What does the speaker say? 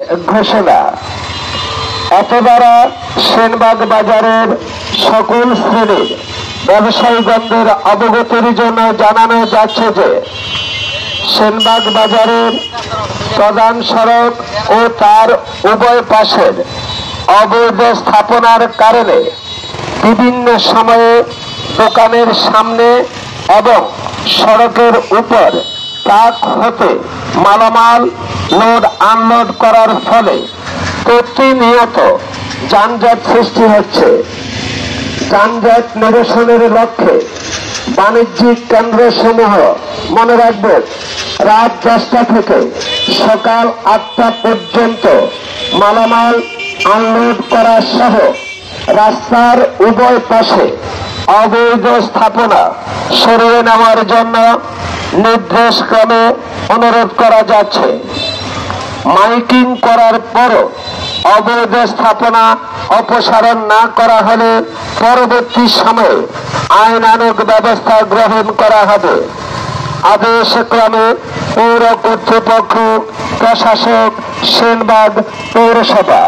ঘোষণা এত দ্বারা সেনবাগ বাজারের সকল শ্রেণীর ব্যবসায়ীগণদের অবগতির জন্য জানানো যাচ্ছে যে সেনবাগ বাজারের প্রধান সড়ক ও তার উভয় পাশের অবৈধ স্থাপনার কারণে বিভিন্ন সময়ে দোকানের সামনে এবং সড়কের উপর ট্রাক হতে মালামাল লোড আনলোড করার ফলে প্রতিনিয়ত যানজট সৃষ্টি হচ্ছে। যানজট নিরসনের লক্ষ্যে বাণিজ্যিক কেন্দ্রসমূহ মনে রাখবেন রাত 10টা থেকে সকাল 8টা পর্যন্ত মালামাল আনলোড করা সহ রাস্তার উভয় পাশে অবৈধ স্থাপনা সরিয়ে নেওয়ার জন্য নির্দেশক্রমে অনুরোধ করা যাচ্ছে। মাইকিং করার পরও অবৈধ স্থাপনা অপসারণ না করা হলে পরবর্তী সময়ে আইনানুগ ব্যবস্থা গ্রহণ করা হবে। আদেশক্রমে পৌর কর্তৃপক্ষ, প্রশাসক, সেনবাগ পৌরসভা।